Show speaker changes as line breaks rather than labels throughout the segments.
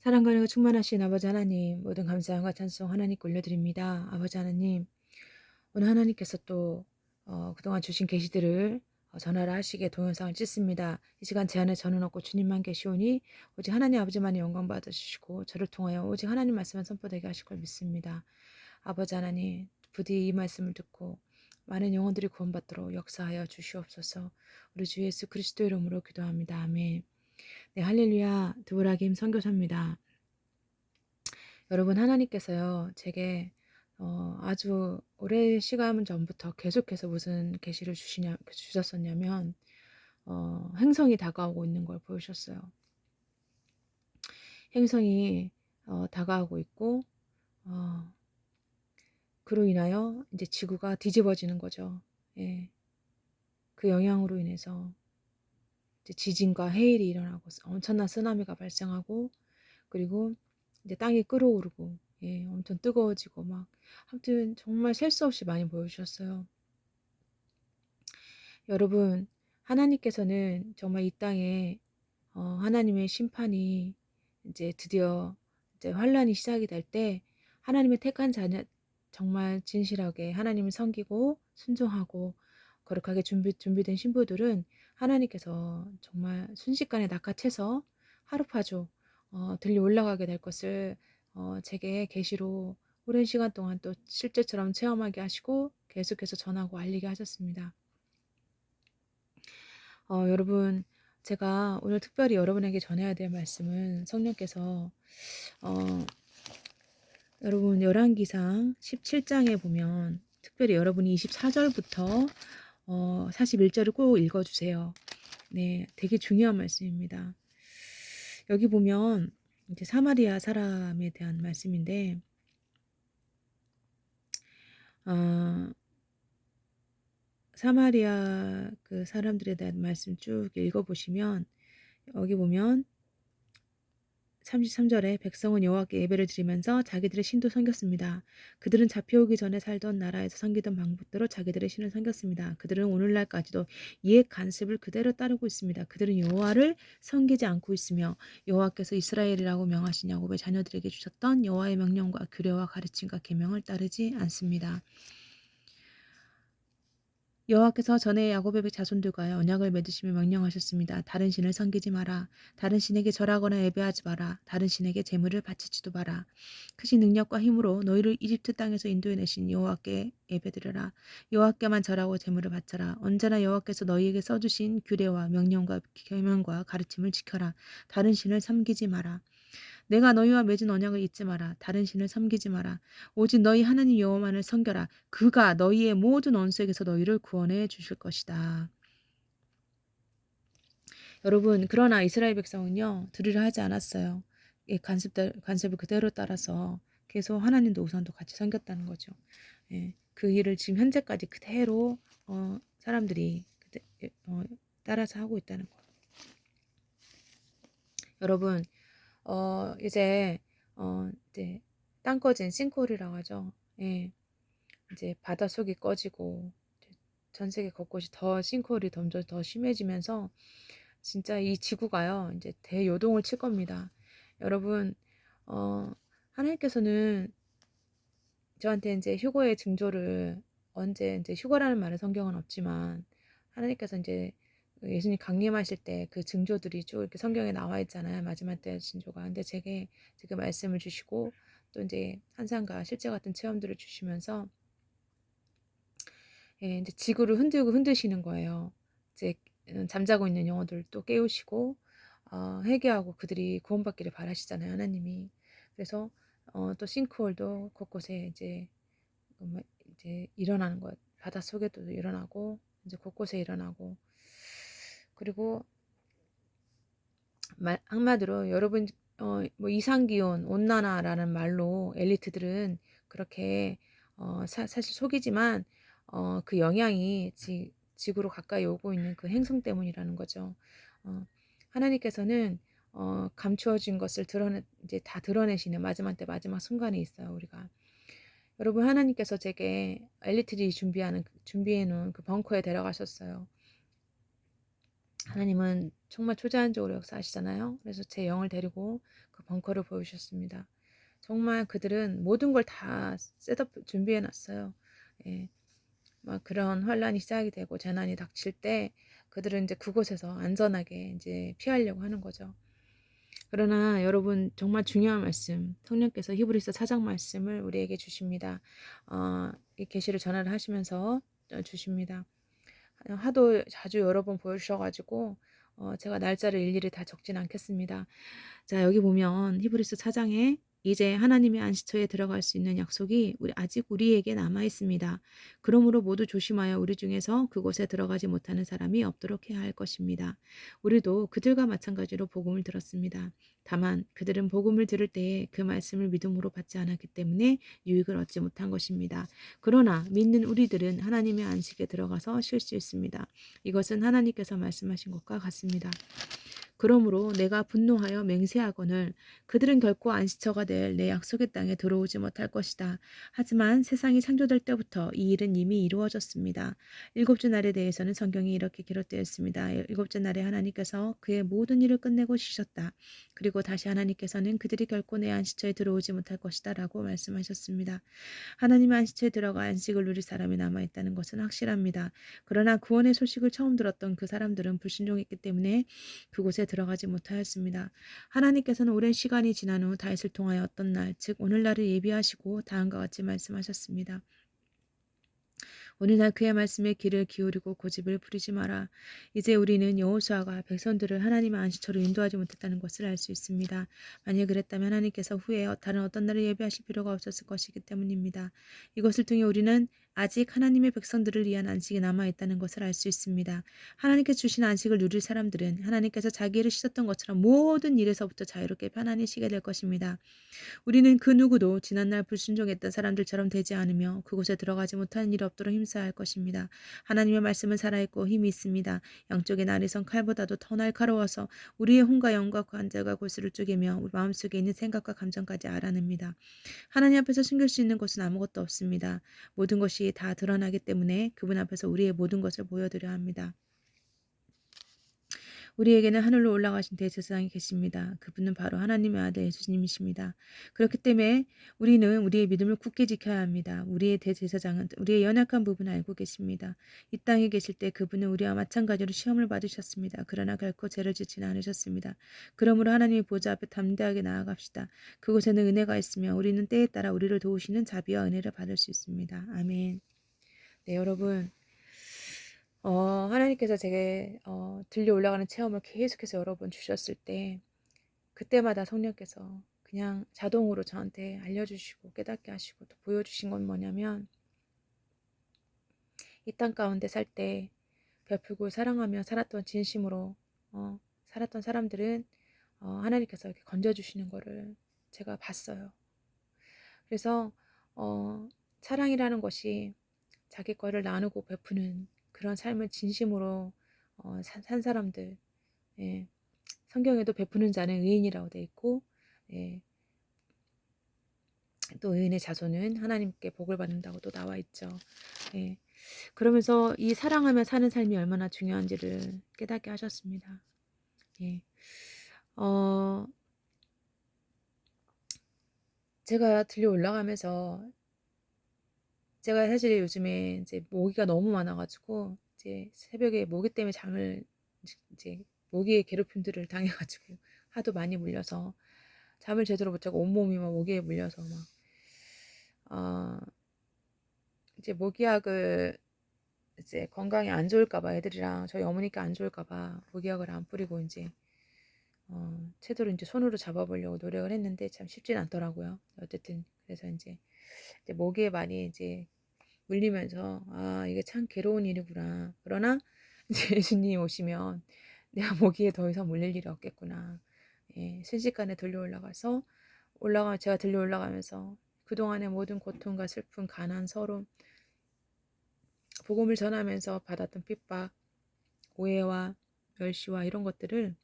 사랑과 은혜가 충만하신 아버지 하나님, 모든 감사함과 찬송 하나님께 올려드립니다. 아버지 하나님, 오늘 하나님께서 또 그동안 주신 계시들을 전하라 하시기에 동영상을 찍습니다. 이 시간 제 안에 저는 없고 주님만 계시오니 오직 하나님 아버지만이 영광 받으시고 저를 통하여 오직 하나님 말씀만 선포되게 하실 걸 믿습니다. 아버지 하나님, 부디 이 말씀을 듣고 많은 영혼들이 구원받도록 역사하여 주시옵소서. 우리 주 예수 그리스도 이름으로 기도합니다. 아멘. 네, 할렐루야. 드보라김 선교사입니다. 여러분, 하나님께서요 제게 아주 오랜 시간 전부터 계속해서 무슨 계시를 주셨었냐면 행성이 다가오고 있는 걸 보여주셨어요. 행성이 다가오고 있고 어, 그로 인하여 이제 지구가 뒤집어지는 거죠. 예, 그 영향으로 인해서 이제 지진과 해일이 일어나고 엄청난 쓰나미가 발생하고, 그리고 이제 땅이 끓어오르고, 예, 엄청 뜨거워지고 막, 아무튼 정말 셀 수 없이 많이 보여주셨어요. 여러분, 하나님께서는 정말 이 땅에 하나님의 심판이 이제 드디어 이제 환란이 시작이 될 때, 하나님의 택한 자녀, 정말 진실하게 하나님을 섬기고 순종하고 거룩하게 준비된 신부들은 하나님께서 정말 순식간에 낚아채서 하루파주 들려 올라가게 될 것을 제게 계시로 오랜 시간 동안 또 실제처럼 체험하게 하시고 계속해서 전하고 알리게 하셨습니다. 여러분, 제가 오늘 특별히 여러분에게 전해야 될 말씀은 성령께서 어, 여러분 열왕기상 17장에 보면 특별히 여러분이 24절부터 41절을 꼭 읽어주세요. 네, 되게 중요한 말씀입니다. 여기 보면 이제 사마리아 사람에 대한 말씀인데 어, 사마리아 그 사람들에 대한 말씀 쭉 읽어보시면 여기 보면 33절에 백성은 여호와께 예배를 드리면서 자기들의 신도 섬겼습니다. 그들은 잡혀오기 전에 살던 나라에서 섬기던 방법대로 자기들의 신을 섬겼습니다. 그들은 오늘날까지도 옛 관습을 그대로 따르고 있습니다. 그들은 여호와를 섬기지 않고 있으며 여호와께서 이스라엘이라고 명하신 야곱의 자녀들에게 주셨던 여호와의 명령과 규례와 가르침과 계명을 따르지 않습니다. 여호와께서 전에 야곱의 자손들과 언약을 맺으시며 명령하셨습니다. 다른 신을 섬기지 마라. 다른 신에게 절하거나 예배하지 마라. 다른 신에게 제물을 바치지도 마라. 크신 능력과 힘으로 너희를 이집트 땅에서 인도해내신 여호와께 예배드려라. 여호와께만 절하고 제물을 바쳐라. 언제나 여호와께서 너희에게 써주신 규례와 명령과 계명과 가르침을 지켜라. 다른 신을 섬기지 마라. 내가 너희와 맺은 언약을 잊지 마라. 다른 신을 섬기지 마라. 오직 너희 하나님 여호와만을 섬겨라. 그가 너희의 모든 원수에게서 너희를 구원해 주실 것이다. 여러분, 그러나 이스라엘 백성은요 들으려 하지 않았어요. 예, 관습을 그대로 따라서 계속 하나님도 우상도 같이 섬겼다는 거죠. 예, 그 일을 지금 현재까지 그대로 사람들이 따라서 하고 있다는 거예요. 여러분, 이제 이제 땅 꺼진 싱크홀이라고 하죠. 예, 이제 바닷속이 꺼지고 전 세계 곳곳이 더 싱크홀이 점점 더 심해지면서 진짜 이 지구가요 이제 대요동을 칠 겁니다. 여러분, 어, 하나님께서는 저한테 이제 휴거의 징조를 언제 이제 휴거라는 말은 성경은 없지만 하나님께서 이제 예수님 강림하실 때 그 징조들이 쭉 이렇게 성경에 나와 있잖아요. 마지막 때 징조가. 근데 제게 지금 말씀을 주시고 또 이제 환상과 실제 같은 체험들을 주시면서 예, 이제 지구를 흔들고 흔드시는 거예요. 이제 잠자고 있는 영혼들을 또 깨우시고 회개하고 그들이 구원받기를 바라시잖아요, 하나님이. 그래서 또 싱크홀도 곳곳에 이제 일어나는 거예요. 바닷속에도 일어나고 이제 곳곳에 일어나고, 그리고 한마디로 여러분 뭐 이상기온, 온난화라는 말로 엘리트들은 그렇게 사실 속이지만 그 영향이 지구로 가까이 오고 있는 그 행성 때문이라는 거죠. 하나님께서는 감추어진 것을 이제 다 드러내시는 마지막 때 마지막 순간이 있어요, 우리가. 여러분, 하나님께서 제게 엘리트들이 준비해 놓은 그 벙커에 데려가셨어요. 하나님은 정말 초자연적으로 역사하시잖아요. 그래서 제 영을 데리고 그 벙커를 보여주셨습니다. 정말 그들은 모든 걸 다 셋업 준비해 놨어요. 예. 막 그런 환란이 시작이 되고 재난이 닥칠 때 그들은 이제 그곳에서 안전하게 이제 피하려고 하는 거죠. 그러나 여러분 정말 중요한 말씀, 성령께서 히브리서 4장 말씀을 우리에게 주십니다. 이 계시를 전하를 하시면서 주십니다. 하도 자주 여러 번 보여주셔가지고 제가 날짜를 일일이 다 적진 않겠습니다. 자, 여기 보면 히브리서 4장에 이제 하나님의 안식처에 들어갈 수 있는 약속이 아직 우리에게 남아 있습니다. 그러므로 모두 조심하여 우리 중에서 그곳에 들어가지 못하는 사람이 없도록 해야 할 것입니다. 우리도 그들과 마찬가지로 복음을 들었습니다. 다만 그들은 복음을 들을 때에 그 말씀을 믿음으로 받지 않았기 때문에 유익을 얻지 못한 것입니다. 그러나 믿는 우리들은 하나님의 안식에 들어가서 쉴 수 있습니다. 이것은 하나님께서 말씀하신 것과 같습니다. 그러므로 내가 분노하여 맹세하거늘 그들은 결코 안식처가 될 내 약속의 땅에 들어오지 못할 것이다. 하지만 세상이 창조될 때부터 이 일은 이미 이루어졌습니다. 일곱째 날에 대해서는 성경이 이렇게 기록되어 있습니다. 일곱째 날에 하나님께서 그의 모든 일을 끝내고 쉬셨다. 그리고 다시 하나님께서는 그들이 결코 내 안식처에 들어오지 못할 것이다 라고 말씀하셨습니다. 하나님의 안식처에 들어가 안식을 누릴 사람이 남아있다는 것은 확실합니다. 그러나 구원의 소식을 처음 들었던 그 사람들은 불순종했기 때문에 그곳에 들어가지 못하였습니다. 하나님께서는 오랜 시간이 지난 후 다윗을 통하여 어떤 날, 즉 오늘날을 예비하시고 다음과 같이 말씀하셨습니다. 오늘날 그의 말씀에 귀를 기울이고 고집을 부리지 마라. 이제 우리는 여호수아가 백성들을 하나님의 안식처로 인도하지 못했다는 것을 알 수 있습니다. 만약 그랬다면 하나님께서 후에 다른 어떤 날을 예비하실 필요가 없었을 것이기 때문입니다. 이것을 통해 우리는 아직 하나님의 백성들을 위한 안식이 남아있다는 것을 알 수 있습니다. 하나님께서 주신 안식을 누릴 사람들은 하나님께서 자기 일을 씻었던 것처럼 모든 일에서부터 자유롭게 편안히 쉬게 될 것입니다. 우리는 그 누구도 지난날 불순종했던 사람들처럼 되지 않으며 그곳에 들어가지 못하는 일이 없도록 힘써야 할 것입니다. 하나님의 말씀은 살아있고 힘이 있습니다. 양쪽의 날이선 칼보다도 더 날카로워서 우리의 혼과 영과 관절과 골수를 쪼개며 우리 마음속에 있는 생각과 감정까지 알아냅니다. 하나님 앞에서 숨길 수 있는 것은 아무것도 없습니다. 모든 것이 다 드러나기 때문에 그분 앞에서 우리의 모든 것을 보여드려야 합니다. 우리에게는 하늘로 올라가신 대제사장이 계십니다. 그분은 바로 하나님의 아들 예수님이십니다. 그렇기 때문에 우리는 우리의 믿음을 굳게 지켜야 합니다. 우리의 대제사장은 우리의 연약한 부분을 알고 계십니다. 이 땅에 계실 때 그분은 우리와 마찬가지로 시험을 받으셨습니다. 그러나 결코 죄를 짓지는 않으셨습니다. 그러므로 하나님의 보좌 앞에 담대하게 나아갑시다. 그곳에는 은혜가 있으며 우리는 때에 따라 우리를 도우시는 자비와 은혜를 받을 수 있습니다. 아멘. 네, 여러분. 하나님께서 제게 들려 올라가는 체험을 계속해서 여러 번 주셨을 때 그때마다 성령께서 그냥 자동으로 저한테 알려주시고 깨닫게 하시고 또 보여주신 건 뭐냐면 이 땅 가운데 살 때 베풀고 사랑하며 살았던 진심으로 살았던 사람들은 하나님께서 이렇게 건져주시는 거를 제가 봤어요. 그래서 사랑이라는 것이 자기 거를 나누고 베푸는 그런 삶을 진심으로 산 사람들, 예. 성경에도 베푸는 자는 의인이라고 돼 있고, 예. 또 의인의 자손은 하나님께 복을 받는다고 또 나와 있죠. 예. 그러면서 이 사랑하며 사는 삶이 얼마나 중요한지를 깨닫게 하셨습니다. 예. 어, 제가 들려 올라가면서 제가 사실 요즘에 이제 모기가 너무 많아가지고 이제 새벽에 모기 때문에 잠을 이제 모기의 괴롭힘들을 당해가지고 하도 많이 물려서 잠을 제대로 못 자고 온몸이 막 모기에 물려서 막 이제 모기약을 이제 건강에 안 좋을까봐 애들이랑 저희 어머니께 안 좋을까봐 모기약을 안 뿌리고 이제 채도로 이제 손으로 잡아보려고 노력을 했는데 참 쉽진 않더라고요. 어쨌든 그래서 이제 모기에 많이 이제 물리면서 이게 참 괴로운 일이구나. 그러나 이제 예수님 오시면 내가 모기에 더 이상 물릴 일이 없겠구나. 예, 순식간에 들려 올라가서 제가 들려 올라가면서 그동안의 모든 고통과 슬픔, 가난, 서름, 복음을 전하면서 받았던 핍박, 오해와 멸시와 이런 것들을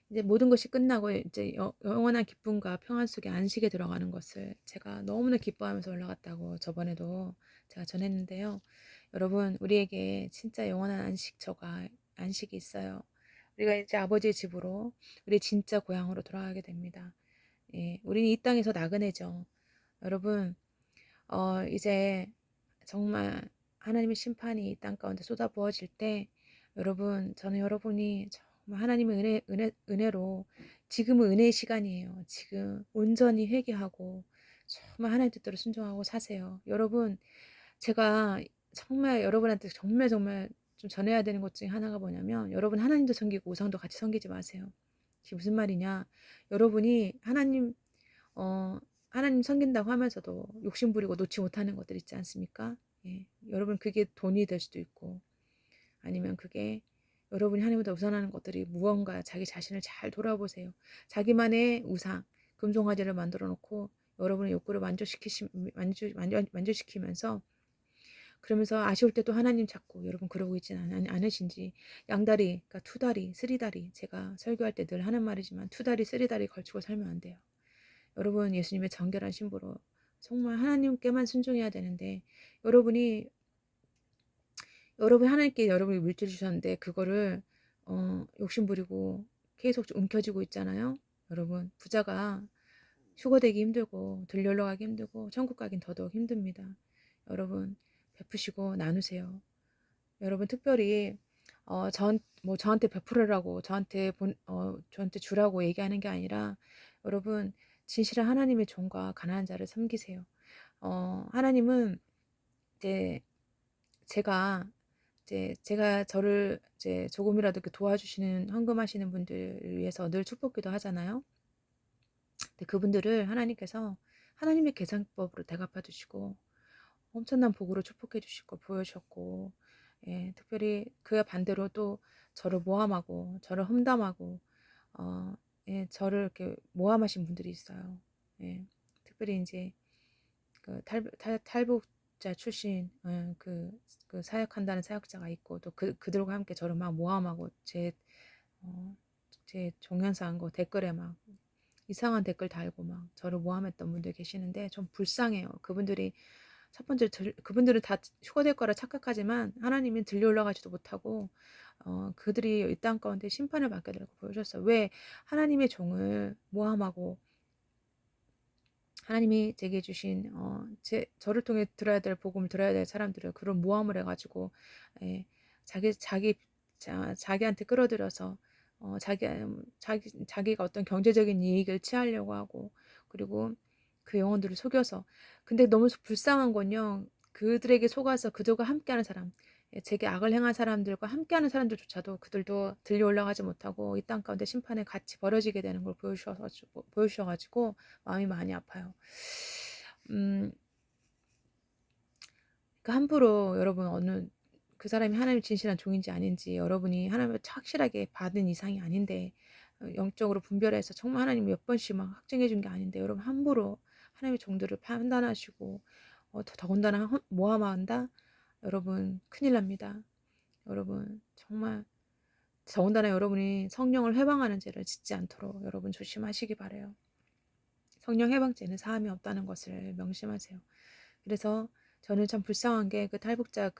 이제 모든 것이 끝나고 이제 영원한 기쁨과 평안 속에 안식에 들어가는 것을 제가 너무나 기뻐하면서 올라갔다고 저번에도 제가 전했는데요. 여러분, 우리에게 진짜 영원한 안식처가 안식이 있어요. 우리가 이제 아버지의 집으로, 우리 진짜 고향으로 돌아가게 됩니다. 예, 우리는 이 땅에서 나그네죠. 여러분, 이제 정말 하나님의 심판이 이 땅 가운데 쏟아부어질 때, 여러분, 저는 여러분이 정말 하나님의 은혜로, 지금은 은혜의 시간이에요. 지금 온전히 회개하고 정말 하나님 뜻대로 순종하고 사세요. 여러분, 제가 정말 여러분한테 정말 정말 좀 전해야 되는 것 중에 하나가 뭐냐면, 여러분 하나님도 섬기고 우상도 같이 섬기지 마세요. 그게 무슨 말이냐? 여러분이 어, 하나님 섬긴다고 하면서도 욕심 부리고 놓지 못하는 것들 있지 않습니까? 예, 여러분 그게 돈이 될 수도 있고, 아니면 그게 여러분이 하나님보다 우선하는 것들이 무언가, 자기 자신을 잘 돌아보세요. 자기만의 우상, 금송아지를 만들어 놓고 여러분의 욕구를 만족시키면서, 그러면서 아쉬울 때 또 하나님 찾고, 여러분 그러고 있지는 않으신지. 양다리, 그러니까 투다리, 쓰리다리, 제가 설교할 때 늘 하는 말이지만 투다리, 쓰리다리 걸치고 살면 안 돼요. 여러분 예수님의 정결한 신부로 정말 하나님께만 순종해야 되는데, 여러분이 하나님께 여러분이 물질 주셨는데 그거를 욕심 부리고 계속 움켜쥐고 있잖아요. 여러분 부자가 휴거 되기 힘들고 들려러 가기 힘들고 천국 가긴 더더욱 힘듭니다. 여러분 베푸시고 나누세요. 여러분 특별히 저한테 베풀으라고, 저한테 주라고 얘기하는 게 아니라, 여러분 진실한 하나님의 종과 가난한 자를 섬기세요. 하나님은 이제 제가 저를 이제 조금이라도 이렇게 도와주시는 헌금하시는 분들을 위해서 늘 축복기도 하잖아요. 근데 그분들을 하나님께서 하나님의 계산법으로 대갚아 주시고 엄청난 복으로 축복해 주실 걸 보여주셨고, 예, 특별히 그와 반대로 또 저를 모함하고 저를 험담하고 어, 예, 저를 이렇게 모함하신 분들이 있어요. 예, 특별히 이제 그 탈북자 출신, 그 사역한다는 사역자가 있고, 또 그들과 함께 저를 막 모함하고 어, 제 종연사한 거 댓글에 막 이상한 댓글 달고 막 저를 모함했던 분들 계시는데 좀 불쌍해요. 첫 번째 그분들은 다 휴거될 거라 착각하지만 하나님은 들려 올라가지도 못하고, 그들이 이 땅 가운데 심판을 받게 되고 보여줬어요. 왜 하나님의 종을 모함하고, 하나님이 제게 주신 저를 통해 들어야 될 복음을 들어야 될 사람들을 그런 모함을 해가지고, 예, 자기한테 끌어들여서 자기가 어떤 경제적인 이익을 취하려고 하고, 그리고 그 영혼들을 속여서. 근데 너무 불쌍한 건요, 그들에게 속아서 그들과 함께하는 사람, 제게 악을 행한 사람들과 함께하는 사람들조차도 그들도 들려 올라가지 못하고 이 땅 가운데 심판에 같이 버려지게 되는 걸 보여주셔가지고 마음이 많이 아파요. 그 함부로 여러분 그 사람이 하나님의 진실한 종인지 아닌지 여러분이 하나님을 확실하게 받은 이상이 아닌데, 영적으로 분별해서 정말 하나님 몇 번씩 막 확증해 준 게 아닌데, 여러분 함부로 하나님의 종들을 판단하시고 더군다나 모함한다? 여러분 큰일 납니다. 여러분 정말 더군다나 여러분이 성령을 해방하는 죄를 짓지 않도록 여러분 조심하시기 바래요. 성령 해방죄는 사함이 없다는 것을 명심하세요. 그래서 저는 참 불쌍한 게 그 탈북자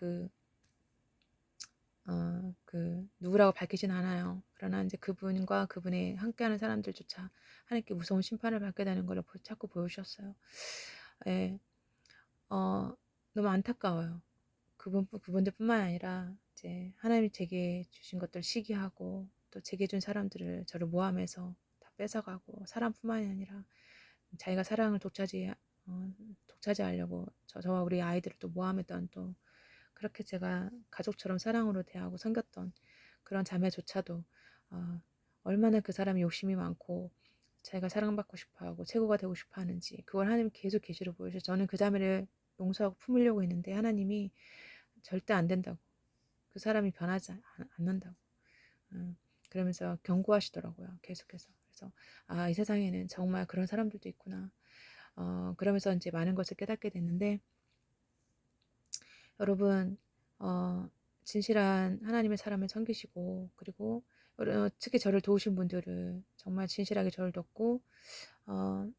누구라고 밝히진 않아요. 그러나 이제 그분과 그분의 함께하는 사람들조차 하나님께 무서운 심판을 받게 되는 걸 자꾸 보여주셨어요. 예, 너무 안타까워요. 그분들뿐만 아니라 이제 하나님이 제게 주신 것들 시기하고, 또 제게 준 사람들을 저를 모함해서 다 뺏어가고, 사람뿐만이 아니라 자기가 사랑을 독차지하려고 저와 우리 아이들을 또 모함했던, 또 그렇게 제가 가족처럼 사랑으로 대하고 섬겼던 그런 자매조차도 얼마나 그 사람이 욕심이 많고 자기가 사랑받고 싶어하고 최고가 되고 싶어하는지, 그걸 하나님 계속 계시로 보여주셔서 저는 그 자매를 용서하고 품으려고 했는데 하나님이 절대 안 된다고, 그 사람이 변하지 않는다고, 그러면서 경고하시더라고요, 계속해서. 그래서 이 세상에는 정말 그런 사람들도 있구나. 그러면서 이제 많은 것을 깨닫게 됐는데, 여러분 진실한 하나님의 사람을 섬기시고, 그리고 특히 저를 도우신 분들을 정말 진실하게 저를 돕고, 어,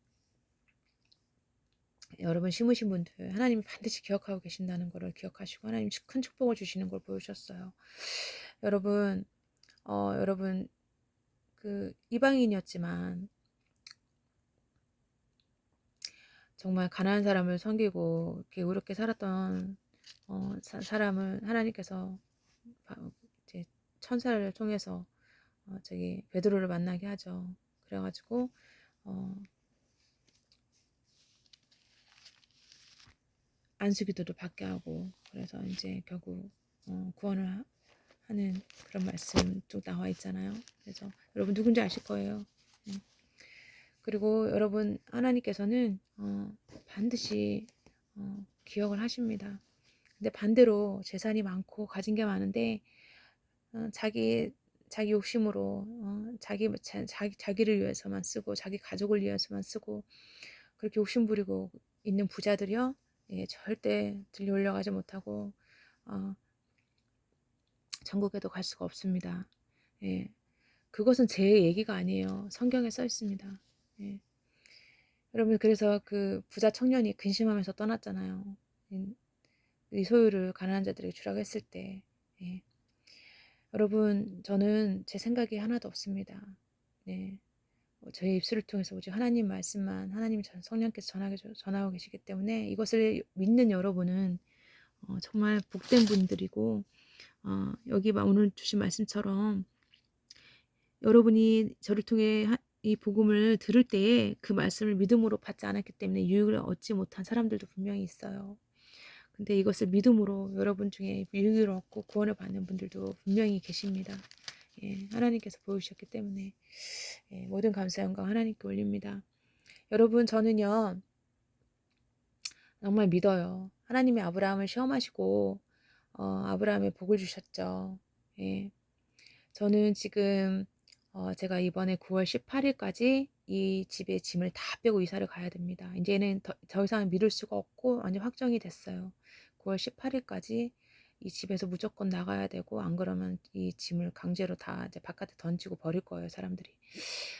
여러분 심으신 분들 하나님이 반드시 기억하고 계신다는 것을 기억하시고 하나님 큰 축복을 주시는 걸 보여주셨어요. 여러분, 여러분 그 이방인이었지만 정말 가난한 사람을 섬기고 이렇게 의롭게 살았던 사람을 하나님께서 이제 천사를 통해서 저기 베드로를 만나게 하죠. 그래가지고 어, 안수기도도 받게 하고 그래서 이제 결국 구원을 하는 그런 말씀 쭉 나와 있잖아요. 그래서 여러분 누군지 아실 거예요. 네. 그리고 여러분 하나님께서는 반드시 기억을 하십니다. 근데 반대로 재산이 많고 가진 게 많은데 자기 욕심으로 자기를 위해서만 쓰고 자기 가족을 위해서만 쓰고 그렇게 욕심 부리고 있는 부자들이요, 예, 절대 들려 올려가지 못하고 어, 천국에도 갈 수가 없습니다. 예, 그것은 제 얘기가 아니에요. 성경에 써 있습니다. 예. 여러분 그래서 그 부자 청년이 근심하면서 떠났잖아요. 이 소유를 가난한 자들에게 주라고 했을 때. 예. 여러분 저는 제 생각이 하나도 없습니다. 네. 저의 입술을 통해서 오직 하나님 말씀만 하나님 성령께서 전하고 계시기 때문에 이것을 믿는 여러분은 정말 복된 분들이고 여기 오늘 주신 말씀처럼 여러분이 저를 통해 이 복음을 들을 때에 그 말씀을 믿음으로 받지 않았기 때문에 유익을 얻지 못한 사람들도 분명히 있어요. 근데 이것을 믿음으로 여러분 중에 유익을 얻고 구원을 받는 분들도 분명히 계십니다. 예, 하나님께서 보여주셨기 때문에 예, 모든 감사 영광 하나님께 올립니다. 여러분 저는요 정말 믿어요. 하나님이 아브라함을 시험하시고 아브라함의 복을 주셨죠. 예, 저는 지금 제가 이번에 9월 18일까지 이 집에 짐을 다 빼고 이사를 가야 됩니다. 이제는 더 이상 미룰 수가 없고 완전 확정이 됐어요. 9월 18일까지 이 집에서 무조건 나가야 되고 안 그러면 이 짐을 강제로 다 이제 바깥에 던지고 버릴 거예요, 사람들이.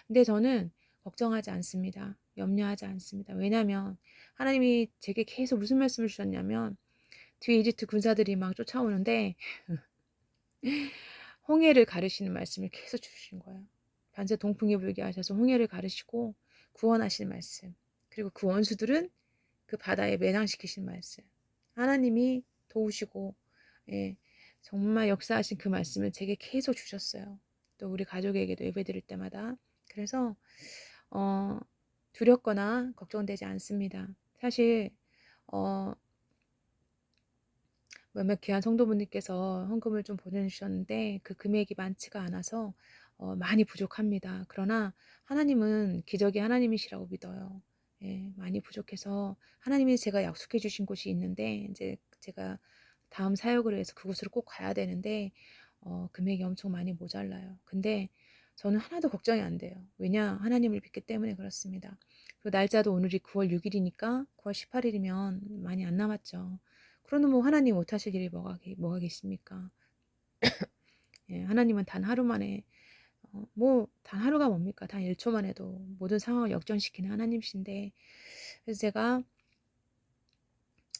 근데 저는 걱정하지 않습니다. 염려하지 않습니다. 왜냐하면 하나님이 제게 계속 무슨 말씀을 주셨냐면 뒤에 이집트 군사들이 막 쫓아오는데 홍해를 가르시는 말씀을 계속 주신 거예요. 반세 동풍이 불게 하셔서 홍해를 가르시고 구원하신 말씀. 그리고 그 원수들은 그 바다에 매장시키신 말씀. 하나님이 도우시고 예, 정말 역사하신 그 말씀을 제게 계속 주셨어요. 또 우리 가족에게도 예배드릴 때마다. 그래서 어, 두렵거나 걱정되지 않습니다. 사실 어, 몇몇 귀한 성도분들께서 헌금을 좀 보내주셨는데 그 금액이 많지가 않아서 많이 부족합니다. 그러나 하나님은 기적의 하나님이시라고 믿어요. 예, 많이 부족해서 하나님이 제가 약속해 주신 곳이 있는데 이제 제가 다음 사역을 위해서 그곳으로 꼭 가야 되는데 금액이 엄청 많이 모자라요. 근데 저는 하나도 걱정이 안 돼요. 왜냐? 하나님을 믿기 때문에 그렇습니다. 그 날짜도 오늘이 9월 6일이니까 9월 18일이면 많이 안 남았죠. 그러면 뭐 하나님 못하실 일이 뭐가 계십니까? 예, 하나님은 단 하루 만에 뭐 단 하루가 뭡니까? 단 1초만 해도 모든 상황을 역전시키는 하나님이신데 그래서 제가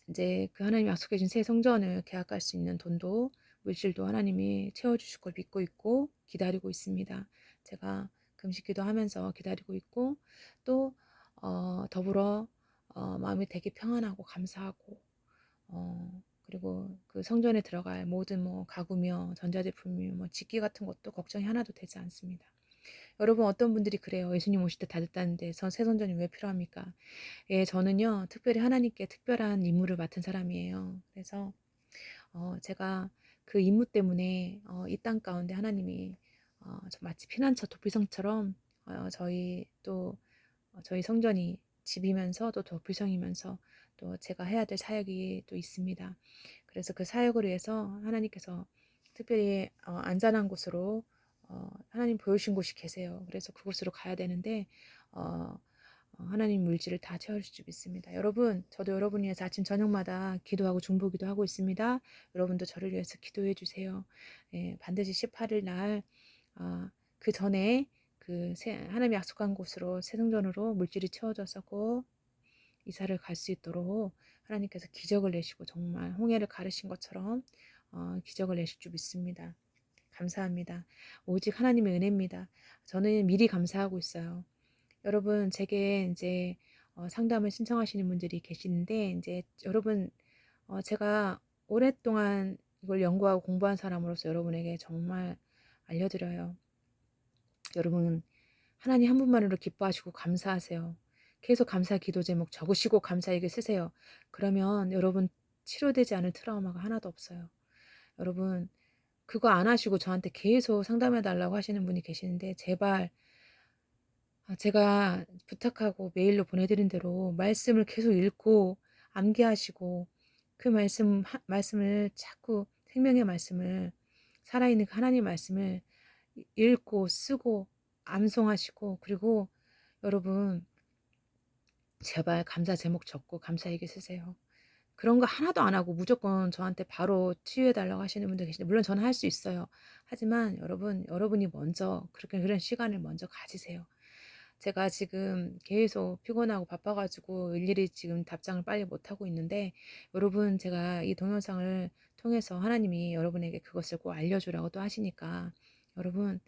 이제 그 하나님이 약속해 준 새 성전을 계약할 수 있는 돈도 물질도 하나님이 채워주실 걸 믿고 있고 기다리고 있습니다. 제가 금식 기도하면서 기다리고 있고 또 더불어 마음이 되게 평안하고 감사하고 그리고 그 성전에 들어갈 모든 뭐 가구며 전자제품이며 뭐 집기 같은 것도 걱정이 하나도 되지 않습니다. 여러분 어떤 분들이 그래요. 예수님 오실 때 다 됐다는데 새 성전이 왜 필요합니까? 예, 저는요 특별히 하나님께 특별한 임무를 맡은 사람이에요. 그래서 제가 그 임무 때문에 이 땅 가운데 하나님이 마치 피난처 도피성처럼 저희 성전이 집이면서 또 도피성이면서 또 제가 해야 될 사역이 또 있습니다. 그래서 그 사역을 위해서 하나님께서 특별히 안전한 곳으로 하나님 보여주신 곳이 계세요. 그래서 그곳으로 가야 되는데 하나님 물질을 다 채워줄 줄 믿습니다. 여러분, 저도 여러분 위해서 아침 저녁마다 기도하고 중보기도 하고 있습니다. 여러분도 저를 위해서 기도해 주세요. 예, 반드시 18일 날 그 전에 하나님이 약속한 곳으로 새 성전으로 물질이 채워져서 꼭 이사를 갈 수 있도록 하나님께서 기적을 내시고 정말 홍해를 가르신 것처럼 기적을 내실 줄 믿습니다. 감사합니다. 오직 하나님의 은혜입니다. 저는 미리 감사하고 있어요. 여러분 제게 이제 상담을 신청하시는 분들이 계시는데 이제 여러분 제가 오랫동안 이걸 연구하고 공부한 사람으로서 여러분에게 정말 알려드려요. 여러분 하나님 한 분만으로 기뻐하시고 감사하세요. 계속 감사 기도 제목 적으시고 감사일기 쓰세요. 그러면 여러분 치료되지 않을 트라우마가 하나도 없어요. 여러분 그거 안 하시고 저한테 계속 상담해 달라고 하시는 분이 계시는데 제발 제가 부탁하고 메일로 보내드린 대로 말씀을 계속 읽고 암기하시고 그 말씀을 자꾸 생명의 말씀을 살아있는 그 하나님 말씀을 읽고 쓰고 암송하시고 그리고 여러분 제발 감사 제목 적고 감사일기 쓰세요. 그런 거 하나도 안 하고 무조건 저한테 바로 치유해 달라고 하시는 분들 계신데 물론 저는 할 수 있어요. 하지만 여러분이 먼저 그렇게 그런 시간을 먼저 가지세요. 제가 지금 계속 피곤하고 바빠 가지고 일일이 지금 답장을 빨리 못 하고 있는데 여러분 제가 이 동영상을 통해서 하나님이 여러분에게 그것을 꼭 알려주라고 또 하시니까 여러분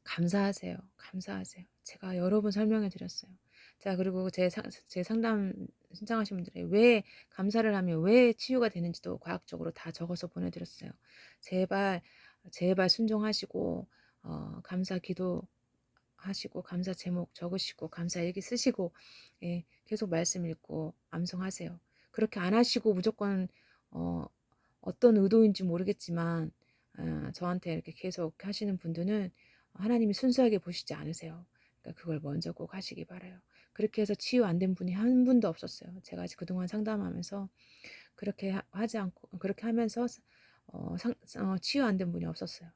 감사하세요. 감사하세요. 제가 여러 번 설명해 드렸어요. 자, 그리고 제 상담 신청하신 분들이 왜 감사를 하면 왜 치유가 되는지도 과학적으로 다 적어서 보내드렸어요. 제발, 제발 순종하시고, 감사 기도 하시고, 감사 제목 적으시고, 감사 일기 쓰시고, 예, 계속 말씀 읽고, 암송하세요. 그렇게 안 하시고 무조건, 어, 어떤 의도인지 모르겠지만, 저한테 이렇게 계속 하시는 분들은 하나님이 순수하게 보시지 않으세요. 그러니까 그걸 먼저 꼭 하시기 바라요. 그렇게 해서 치유 안 된 분이 한 분도 없었어요. 제가 그동안 상담하면서 그렇게 하지 않고 그렇게 하면서 치유 안 된 분이 없었어요.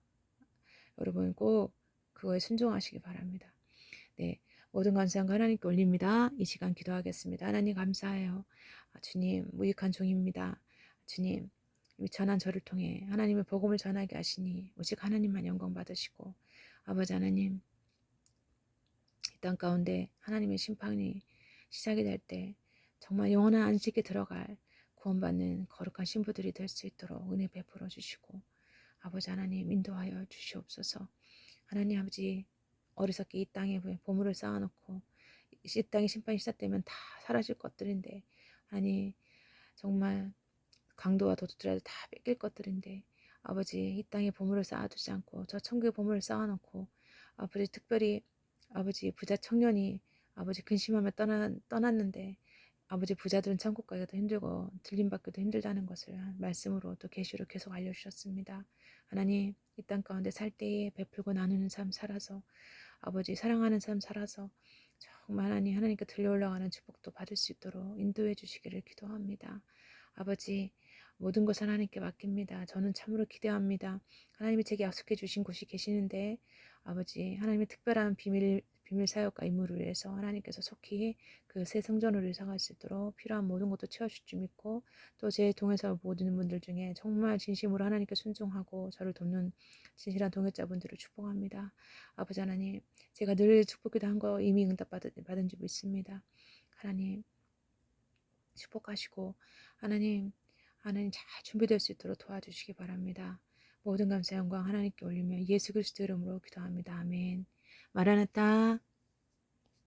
여러분 꼭 그거에 순종하시기 바랍니다. 네, 모든 감사함과 하나님께 올립니다. 이 시간 기도하겠습니다. 하나님 감사해요. 주님 무익한 종입니다. 주님 이 전한 저를 통해 하나님의 복음을 전하게 하시니 오직 하나님만 영광 받으시고 아버지 하나님 이 땅 가운데 하나님의 심판이 시작이 될 때 정말 영원한 안식에 들어갈 구원받는 거룩한 신부들이 될 수 있도록 은혜 베풀어 주시고 아버지 하나님 인도하여 주시옵소서. 하나님 아버지 어리석게 이 땅에 보물을 쌓아놓고 이 땅의 심판이 시작되면 다 사라질 것들인데 아니 정말 강도와 도둑들한테 다 뺏길 것들인데 아버지 이 땅에 보물을 쌓아두지 않고 저 천국의 보물을 쌓아놓고 아버지 특별히 아버지 부자 청년이 아버지 근심하며 떠났는데 아버지 부자들은 천국 가기가 더 힘들고 들림받기도 힘들다는 것을 말씀으로 또 계시로 계속 알려주셨습니다. 하나님 이 땅 가운데 살 때에 베풀고 나누는 삶 살아서 아버지 사랑하는 삶 살아서 정말 하나님께 들려 올라가는 축복도 받을 수 있도록 인도해 주시기를 기도합니다. 아버지 모든 것을 하나님께 맡깁니다. 저는 참으로 기대합니다. 하나님이 제게 약속해 주신 곳이 계시는데 아버지 하나님의 특별한 비밀 사역과 임무를 위해서 하나님께서 속히 그 새 성전으로 이사갈 수 있도록 필요한 모든 것도 채워줄 줄 믿고 또 제 동행사 모든 분들 중에 정말 진심으로 하나님께 순종하고 저를 돕는 진실한 동역자분들을 축복합니다. 아버지 하나님 제가 늘 축복기도 한 거 이미 응답 받은 줄 믿습니다. 하나님 축복하시고 하나님 잘 준비될 수 있도록 도와주시기 바랍니다. 모든 감사 영광 하나님께 올리며 예수 그리스도 이름으로 기도합니다. 아멘. 마라나타